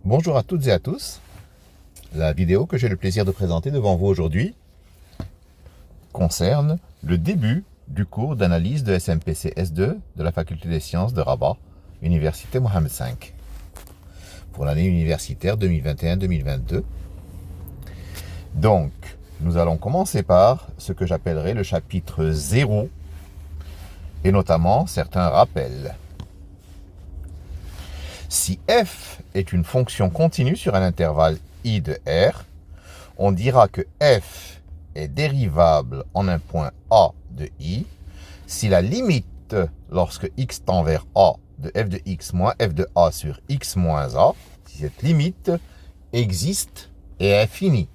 Bonjour à toutes et à tous. La vidéo que j'ai le plaisir de présenter devant vous aujourd'hui concerne le début du cours d'analyse de SMPC S2 de la Faculté des Sciences de Rabat, Université Mohammed V, pour l'année universitaire 2021-2022. Donc, nous allons commencer par ce que j'appellerai le chapitre 0, et notamment certains rappels. Si f est une fonction continue sur un intervalle i de R, on dira que f est dérivable en un point a de i si la limite lorsque x tend vers a de f de x moins f de a sur x moins a, si cette limite existe et est finie.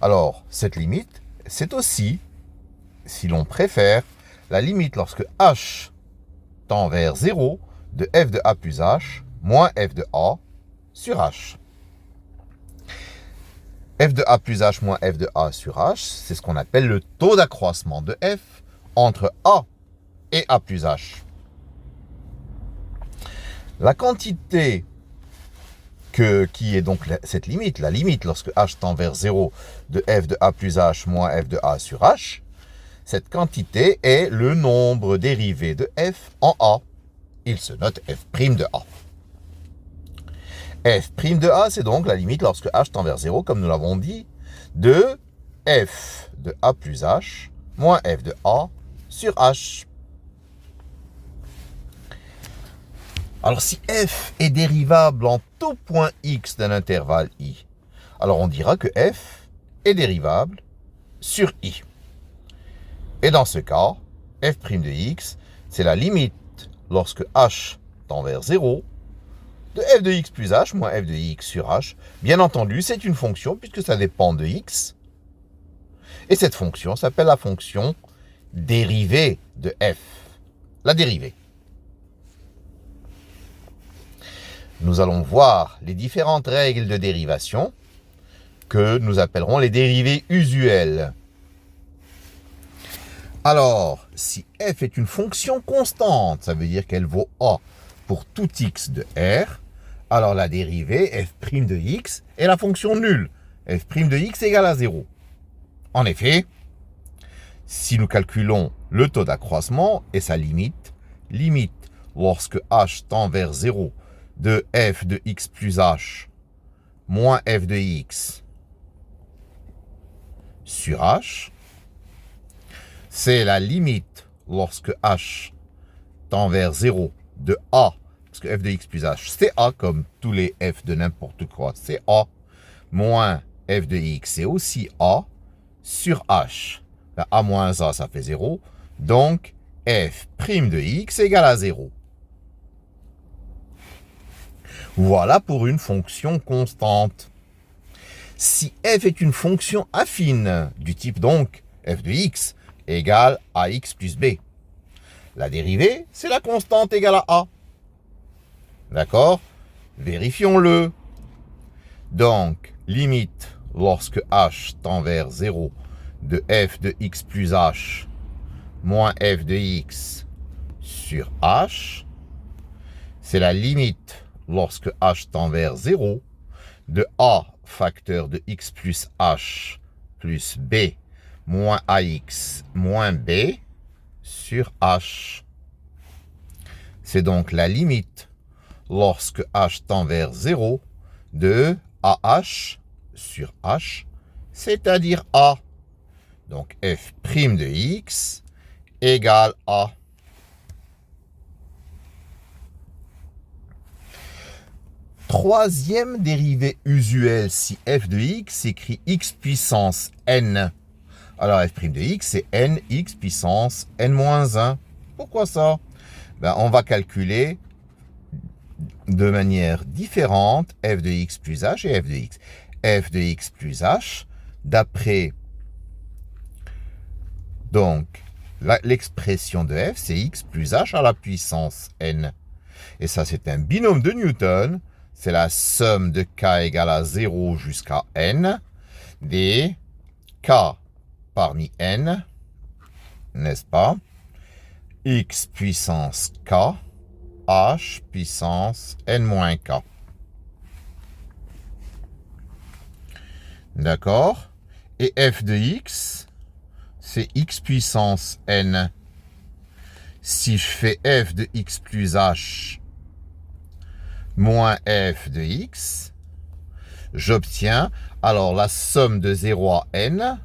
Alors, cette limite, c'est aussi, si l'on préfère, la limite lorsque h tend vers 0 de f de a plus h moins f de a sur h. F de a plus h moins f de a sur h, c'est ce qu'on appelle le taux d'accroissement de f entre a et a plus h. La quantité qui est donc cette limite, la limite lorsque h tend vers 0 de f de a plus h moins f de a sur h, cette quantité est le nombre dérivé de f en a. Il se note f' de a. F' de a, c'est donc la limite lorsque h tend vers 0, comme nous l'avons dit, de f de a plus h moins f de a sur h. Alors, si f est dérivable en tout point x d'un intervalle i, alors on dira que f est dérivable sur i. Et dans ce cas, f' de x, c'est la limite lorsque h tend vers 0 de f de x plus h moins f de x sur h. Bien entendu, c'est une fonction puisque ça dépend de x. Et cette fonction s'appelle la fonction dérivée de f. La dérivée. Nous allons voir les différentes règles de dérivation que nous appellerons les dérivées usuelles. Alors, si f est une fonction constante, ça veut dire qu'elle vaut a pour tout x de R, alors la dérivée f' de x est la fonction nulle, f' de x égale à 0. En effet, si nous calculons le taux d'accroissement et sa limite lorsque h tend vers 0 de f de x plus h moins f de x sur h, c'est la limite lorsque h tend vers 0 de a, parce que f de x plus h, c'est a comme tous les f de n'importe quoi, c'est a, moins f de x, c'est aussi a, sur h. Ben, a moins a, ça fait 0, donc f' de x égale à 0. Voilà pour une fonction constante. Si f est une fonction affine, du type donc f de x égale ax plus b, la dérivée, c'est la constante égale à a. D'accord? Vérifions-le. Donc, limite lorsque h tend vers 0 de f de x plus h moins f de x sur h, c'est la limite lorsque h tend vers 0 de a facteur de x plus h plus b moins ax moins b sur h. C'est donc la limite lorsque h tend vers 0 de ah sur h, c'est-à-dire a. Donc f' de x égale a. Troisième dérivée usuelle, si f de x s'écrit x puissance n. Alors f' de x, c'est nx puissance n-1. Pourquoi ça? Ben, on va calculer de manière différente f de x plus h et f de x. F de x plus h, d'après donc l'expression de f, c'est x plus h à la puissance n. Et ça, c'est un binôme de Newton. C'est la somme de k égale à 0 jusqu'à n des k parmi n, n'est-ce pas? X puissance k, h puissance n-k. D'accord? Et f de x, c'est x puissance n. Si je fais f de x plus h moins f de x, j'obtiens alors la somme de 0 à n.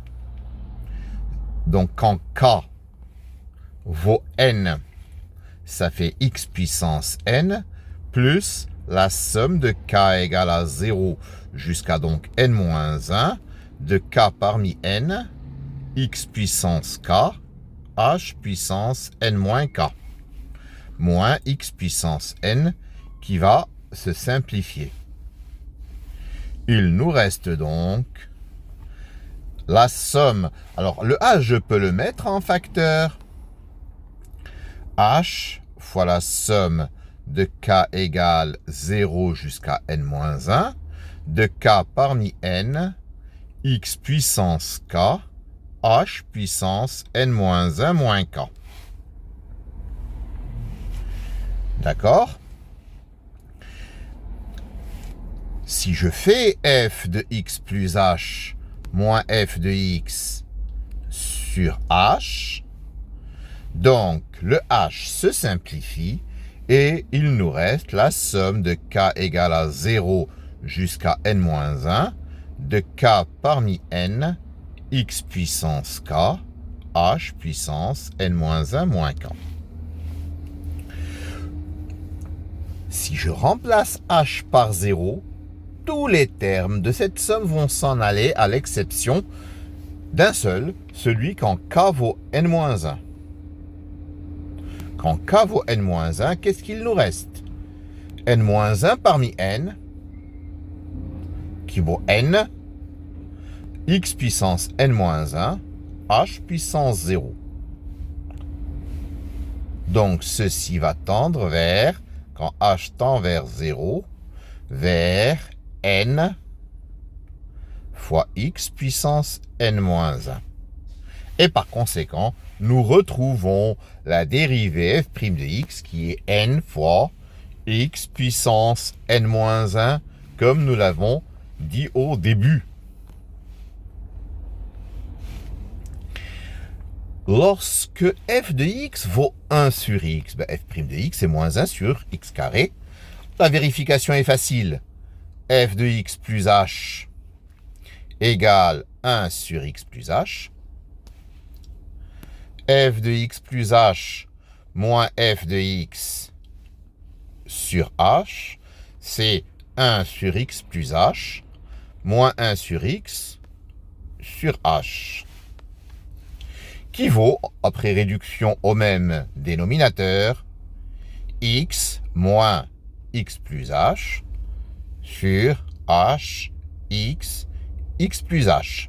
Donc quand k vaut n, ça fait x puissance n, plus la somme de k égale à 0 jusqu'à donc n-1 de k parmi n, x puissance k, h puissance n-k, moins x puissance n qui va se simplifier. Il nous reste donc la somme. Alors le h, je peux le mettre en facteur. H fois la somme de k égale 0 jusqu'à n-1 de k parmi n, x puissance k, h puissance n-1 moins k. D'accord? Si je fais f de x plus h moins f de x sur h, donc le h se simplifie et il nous reste la somme de k égale à 0 jusqu'à n-1 de k parmi n, x puissance k, h puissance n-1 moins k. Si je remplace h par 0, tous les termes de cette somme vont s'en aller à l'exception d'un seul, celui quand k vaut n-1. Quand k vaut n-1, qu'est-ce qu'il nous reste? n-1 parmi n, qui vaut n, x puissance n-1, h puissance 0. Donc ceci va tendre vers, quand h tend vers 0, vers n fois x puissance n-1. Et par conséquent, nous retrouvons la dérivée f' de x qui est n fois x puissance n-1 comme nous l'avons dit au début. Lorsque f de x vaut 1 sur x, f' de x est moins 1 sur x carré. La vérification est facile. F de x plus h égale 1 sur x plus h. F de x plus h moins f de x sur h, c'est 1 sur x plus h moins 1 sur x sur h, qui vaut, après réduction au même dénominateur, x moins x plus h sur h, x plus h.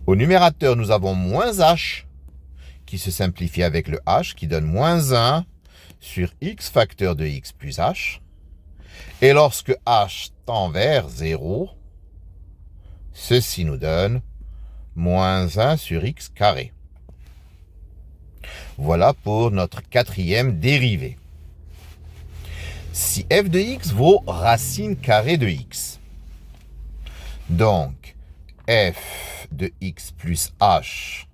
Au numérateur, nous avons moins h qui se simplifie avec le h qui donne moins 1 sur x facteur de x plus h. Et lorsque h tend vers 0, ceci nous donne moins 1 sur x carré. Voilà pour notre quatrième dérivée. Si f de x vaut racine carrée de x, donc f de x plus h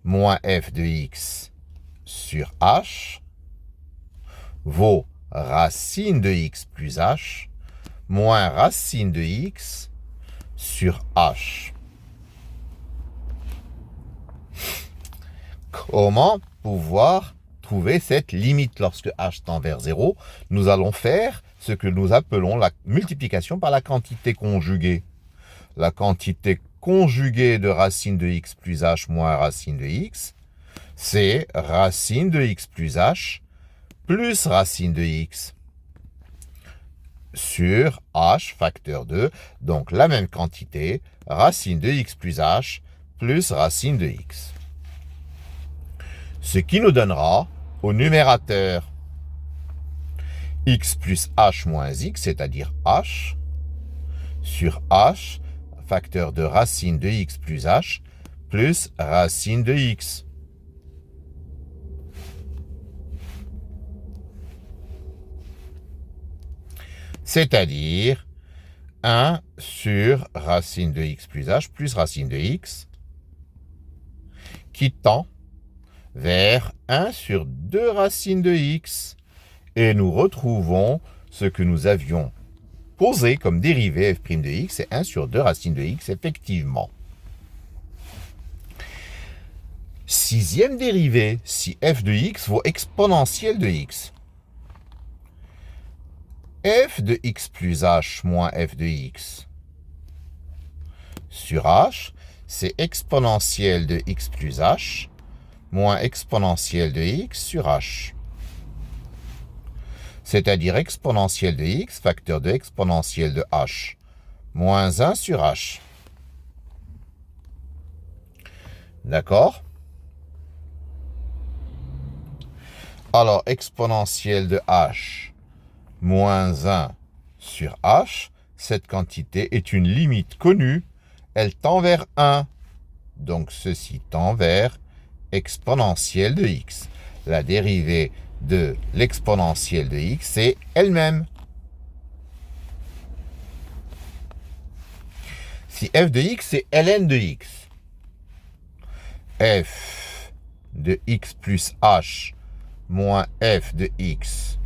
moins f de x sur h vaut racine de x plus h moins racine de x sur h. Comment pouvoir trouver cette limite lorsque h tend vers 0? Nous allons faire ce que nous appelons la multiplication par la quantité conjuguée. La quantité conjuguée de racine de x plus h moins racine de x, c'est racine de x plus h plus racine de x sur h facteur 2, donc la même quantité, racine de x plus h plus racine de x. Ce qui nous donnera au numérateur x plus h moins x, c'est-à-dire h, sur h, facteur de racine de x plus h, plus racine de x. C'est-à-dire 1 sur racine de x plus h plus racine de x qui tend vers 1 sur 2 racines de x. Et nous retrouvons ce que nous avions posé comme dérivée f' de x, c'est 1 sur 2 racines de x, effectivement. Sixième dérivée, si f de x vaut exponentielle de x. F de x plus h moins f de x sur h, c'est exponentielle de x plus h moins exponentielle de x sur h. C'est-à-dire exponentielle de x, facteur de exponentielle de h, moins 1 sur h. D'accord? Alors, exponentielle de h, moins 1 sur h, cette quantité est une limite connue, elle tend vers 1. Donc, ceci tend vers exponentielle de x. La dérivée de l'exponentielle de x, c'est elle-même. Si f de x, c'est ln de x. F de x plus h moins f de x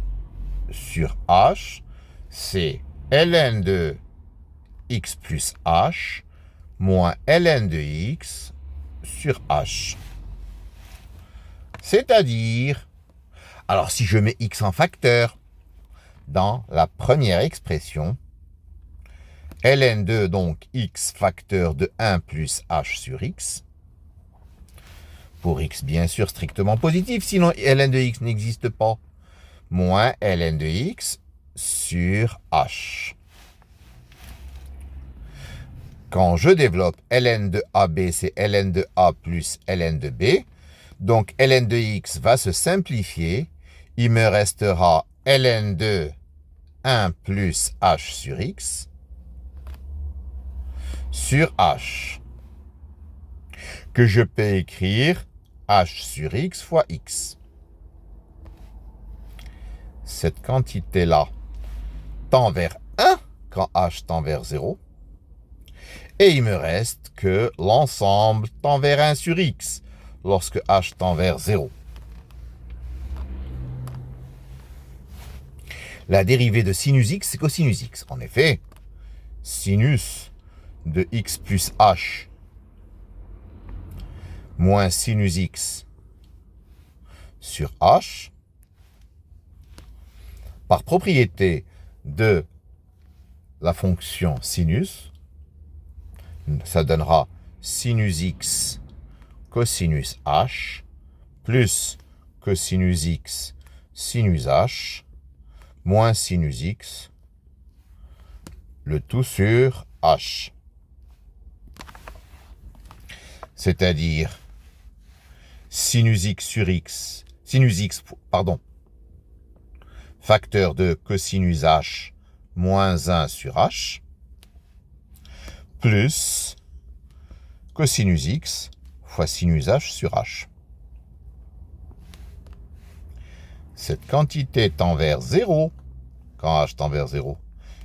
sur h, c'est ln de x plus h moins ln de x sur h. C'est-à-dire, alors si je mets x en facteur dans la première expression, ln de donc x facteur de 1 plus h sur x, pour x bien sûr strictement positif, sinon ln de x n'existe pas, moins ln de x sur h. Quand je développe ln de AB, c'est ln de A plus ln de B. Donc ln de x va se simplifier. Il me restera ln de 1 plus h sur x sur h, que je peux écrire h sur x fois x. Cette quantité-là tend vers 1 quand h tend vers 0. Et il me reste que l'ensemble tend vers 1 sur x lorsque h tend vers 0. La dérivée de sinus x, c'est cosinus x. En effet, sinus de x plus h moins sinus x sur h, par propriété de la fonction sinus, ça donnera sinus x cosinus h plus cosinus x sinus h moins sinus x, le tout sur h. C'est-à-dire sinus x sur x, facteur de cosinus h moins 1 sur h, plus cosinus x fois sinus h sur h. Cette quantité tend vers 0 quand h tend vers 0,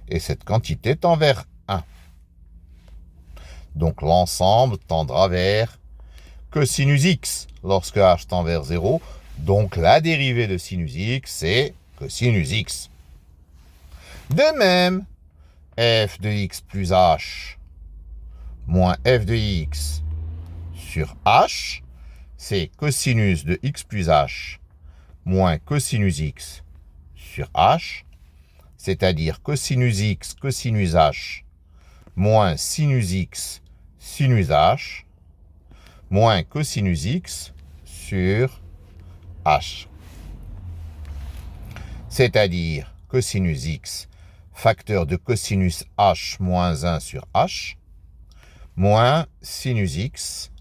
et cette quantité tend vers 1. Donc l'ensemble tendra vers cosinus x lorsque h tend vers 0. Donc la dérivée de sinus x, c'est cosinus x. De même, f de x plus h moins f de x sur h, c'est cosinus de x plus h moins cosinus x sur h, c'est-à-dire cosinus x cosinus h moins sinus x sinus h moins cosinus x sur h. C'est-à-dire cosinus x facteur de cosinus h moins 1 sur h moins sinus x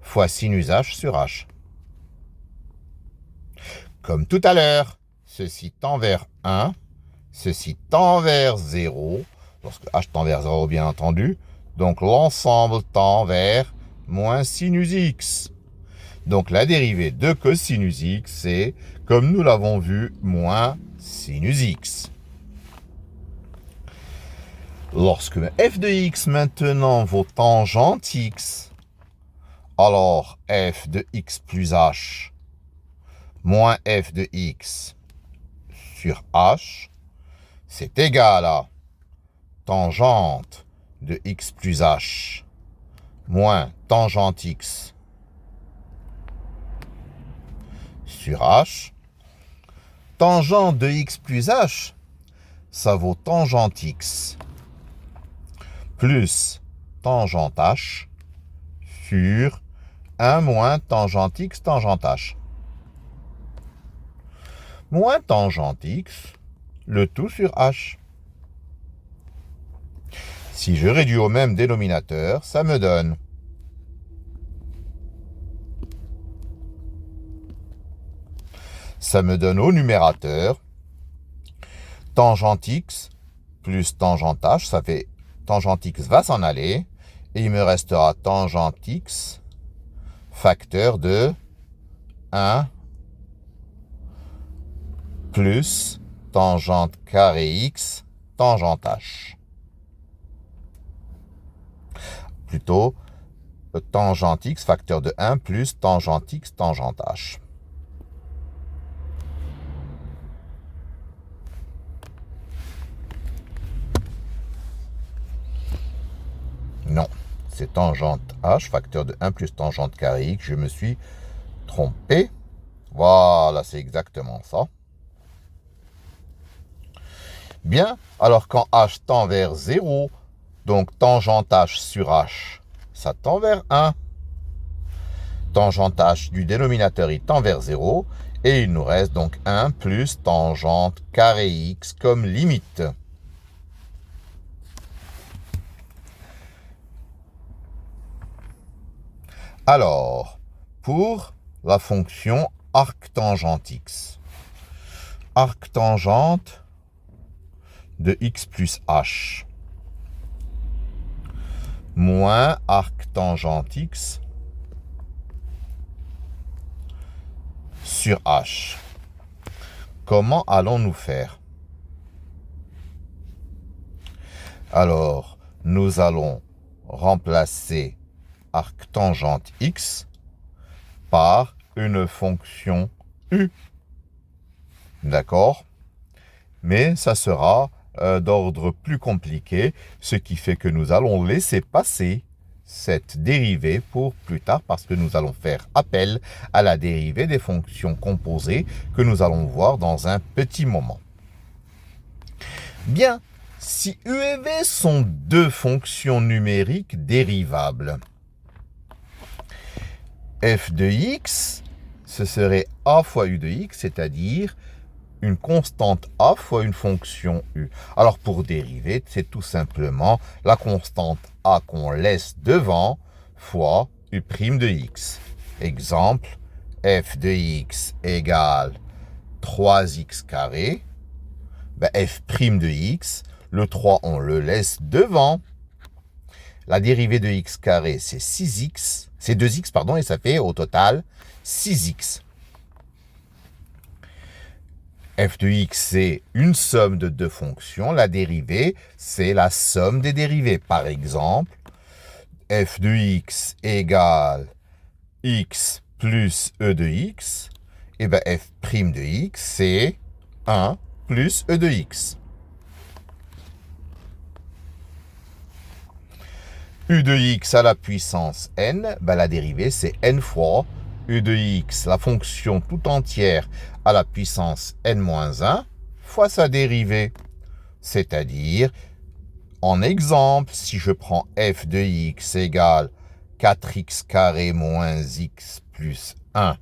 fois sinus h sur h. Comme tout à l'heure, ceci tend vers 1, ceci tend vers 0, lorsque h tend vers 0 bien entendu, donc l'ensemble tend vers moins sinus x. Donc la dérivée de cosinus x, c'est, comme nous l'avons vu, moins sinus x. Lorsque f de x maintenant vaut tangente x, alors f de x plus h moins f de x sur h, c'est égal à tangente de x plus h moins tangente x sur h. Tangente de x plus h, ça vaut tangente x plus tangente h sur 1 moins tangente x tangente h. Moins tangente x, le tout sur h. Si je réduis au même dénominateur, ça me donne au numérateur tangente x plus tangente h, ça fait tangente x va s'en aller, et il me restera tangente x facteur de 1 plus tangente carré x tangente h. Plutôt tangente x facteur de 1 plus tangente x tangente h. Non, c'est tangente h facteur de 1 plus tangente carré x. Je me suis trompé. Voilà, c'est exactement ça. Bien, alors quand h tend vers 0, donc tangente h sur h, ça tend vers 1. Tangente h du dénominateur, il tend vers 0. Et il nous reste donc 1 plus tangente carré x comme limite. Alors, pour la fonction arctangente x, arctangente de x plus h moins arctangente x sur h. Comment allons-nous faire? Alors, nous allons remplacer arctangente x par une fonction u. D'accord? Mais ça sera d'ordre plus compliqué, ce qui fait que nous allons laisser passer cette dérivée pour plus tard, parce que nous allons faire appel à la dérivée des fonctions composées que nous allons voir dans un petit moment. Bien, si u et v sont deux fonctions numériques dérivables, f de x, ce serait a fois u de x, c'est-à-dire une constante a fois une fonction u. Alors pour dériver, c'est tout simplement la constante a qu'on laisse devant fois u' de x. Exemple, f de x égale 3x carré. F' de x, le 3 on le laisse devant. La dérivée de x carré, c'est 6x, c'est 2x, pardon, et ça fait au total 6x. F de x, c'est une somme de deux fonctions. La dérivée, c'est la somme des dérivées. Par exemple, f de x égale x plus e de x. Et bien, f' de x, c'est 1 plus e de x. U de x à la puissance n, la dérivée c'est n fois u de x, la fonction tout entière à la puissance n-1 fois sa dérivée. C'est-à-dire, en exemple, si je prends f de x égale 4x carré moins x plus 1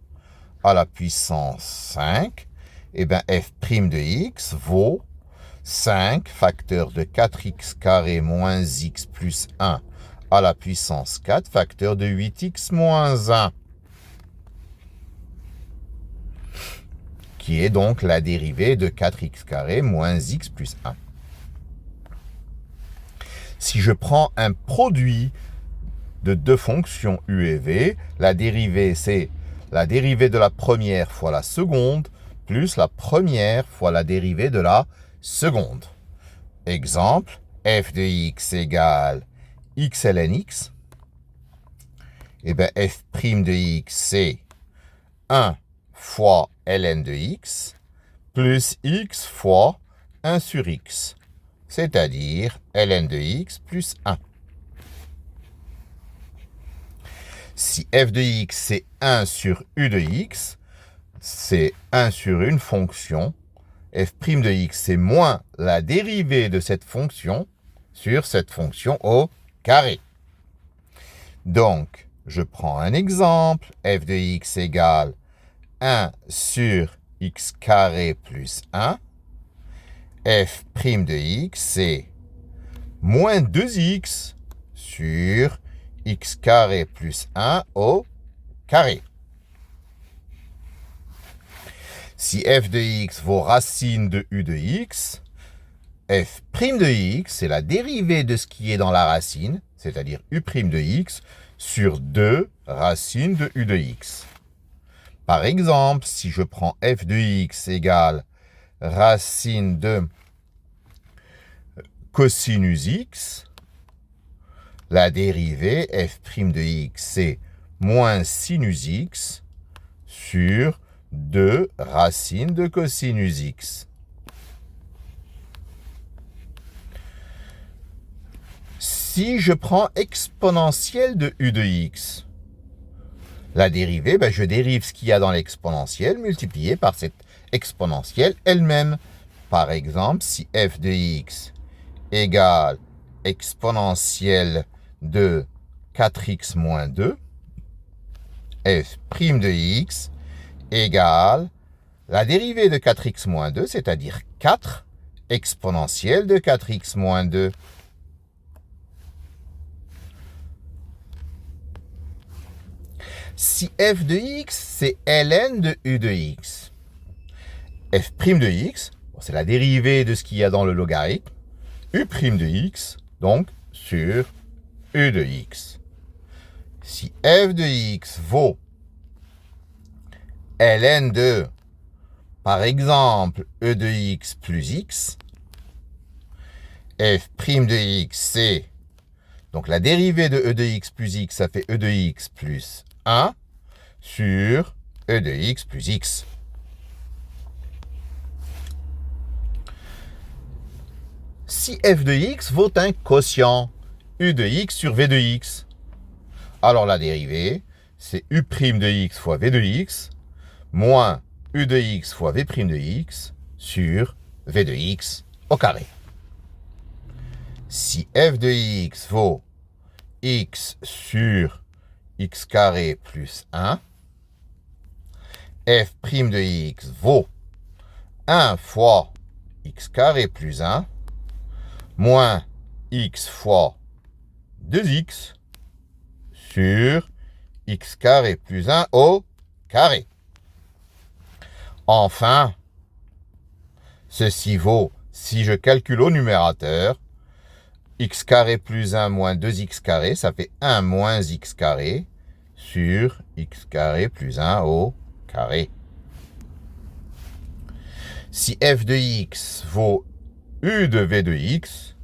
à la puissance 5, et bien f' de x vaut 5 facteur de 4x carré moins x plus 1 à la puissance 4 facteur de 8x moins 1, qui est donc la dérivée de 4x carré moins x plus 1. Si je prends un produit de deux fonctions u et v, la dérivée c'est la dérivée de la première fois la seconde plus la première fois la dérivée de la seconde. Exemple, f de x égale x ln x, et bien f' de x, c'est 1 fois ln de x, plus x fois 1 sur x, c'est-à-dire ln de x plus 1. Si f de x, c'est 1 sur u de x, c'est 1 sur une fonction. F' de x, c'est moins la dérivée de cette fonction sur cette fonction au carré. Donc, je prends un exemple. F de x égale 1 sur x carré plus 1. F' de x, c'est moins 2x sur x carré plus 1 au carré. Si f de x vaut racine de u de x, f' de x, c'est la dérivée de ce qui est dans la racine, c'est-à-dire u' de x, sur 2 racines de u de x. Par exemple, si je prends f de x égale racine de cosinus x, la dérivée f' de x, c'est moins sinus x sur 2 racines de cosinus x. Si je prends exponentielle de u de x, la dérivée, je dérive ce qu'il y a dans l'exponentielle multiplié par cette exponentielle elle-même. Par exemple, si f de x égale exponentielle de 4x moins 2, f' de x égale la dérivée de 4x moins 2, c'est-à-dire 4 exponentielle de 4x moins 2. Si f de x, c'est ln de u de x, f' de x, c'est la dérivée de ce qu'il y a dans le logarithme, u' de x, donc sur u de x. Si f de x vaut ln de, par exemple, e de x plus x, f' de x, c'est, donc la dérivée de e de x plus x, ça fait e de x plus 1 sur e de x plus x. Si f de x vaut un quotient, u de x sur v de x, alors la dérivée, c'est u' de x fois v de x, moins u de x fois v' de x sur v de x au carré. Si f de x vaut x sur x carré plus 1, f' de x vaut 1 fois x carré plus 1, moins x fois 2x sur x carré plus 1 au carré. Enfin, ceci vaut, si je calcule au numérateur, x carré plus 1 moins 2x carré, ça fait 1 moins x carré sur x carré plus 1 au carré. Si f de x vaut u de v de x,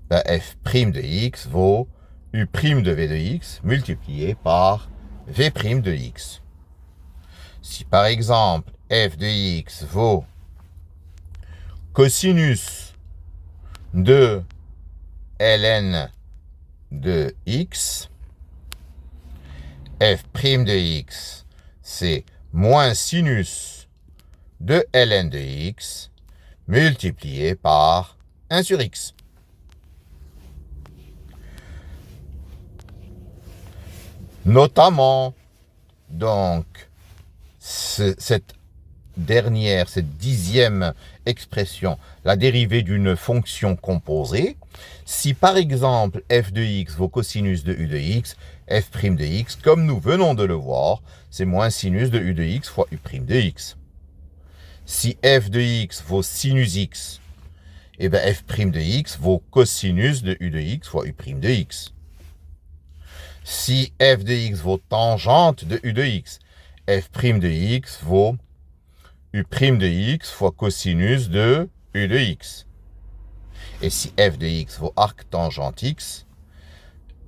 f' de x vaut u' de v de x multiplié par v' de x. Si par exemple f de x vaut cosinus de ln de x, f' de x, c'est moins sinus de ln de x multiplié par 1 sur x. Notamment, donc, cette dixième expression, la dérivée d'une fonction composée, si par exemple f de x vaut cosinus de u de x, f' de x, comme nous venons de le voir, c'est moins sinus de u de x fois u' de x. Si f de x vaut sinus x, et bien f' de x vaut cosinus de u de x fois u' de x. Si f de x vaut tangente de u de x, f' de x vaut u' de x fois cosinus de u de x. Et si f de x vaut arc tangente x,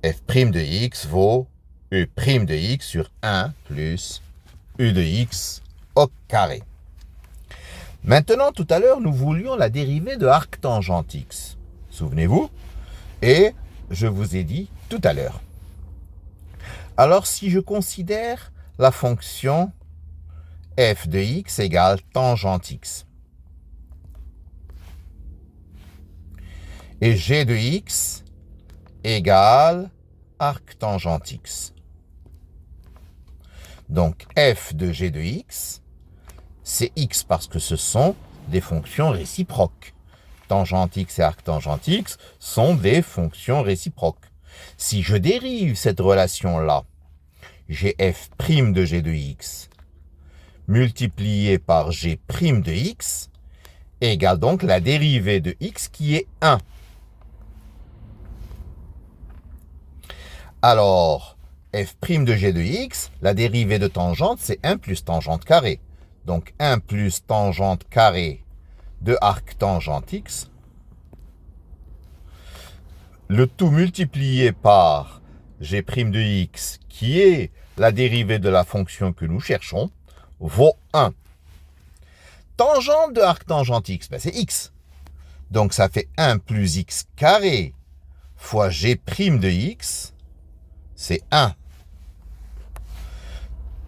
f' de x vaut u' de x sur 1 plus u de x au carré. Maintenant, tout à l'heure, nous voulions la dérivée de arc tangente x. Souvenez-vous? Et je vous ai dit tout à l'heure. Alors, si je considère la fonction f de x égale tangente x, et g de x égale arc tangente x. Donc, f de g de x, c'est x parce que ce sont des fonctions réciproques. Tangente x et arc tangente x sont des fonctions réciproques. Si je dérive cette relation-là, j'ai f' de g de x multiplié par g' de x égale donc la dérivée de x qui est 1. Alors, f' de g de x, la dérivée de tangente, c'est 1 plus tangente carrée. Donc 1 plus tangente carrée de arc tangente x. Le tout multiplié par g' de x, qui est la dérivée de la fonction que nous cherchons, vaut 1. Tangente de arc tangente x, ben c'est x. Donc ça fait 1 plus x carré fois g' de x, c'est 1.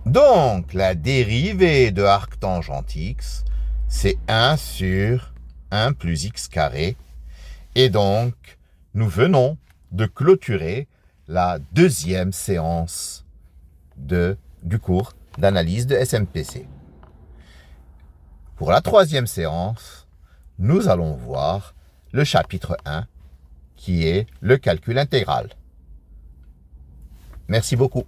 Donc, la dérivée de arc tangente x, c'est 1 sur 1 plus x carré. Et donc, nous venons de clôturer la deuxième séance du cours d'analyse de SMPC. Pour la troisième séance, nous allons voir le chapitre 1, qui est le calcul intégral. Merci beaucoup.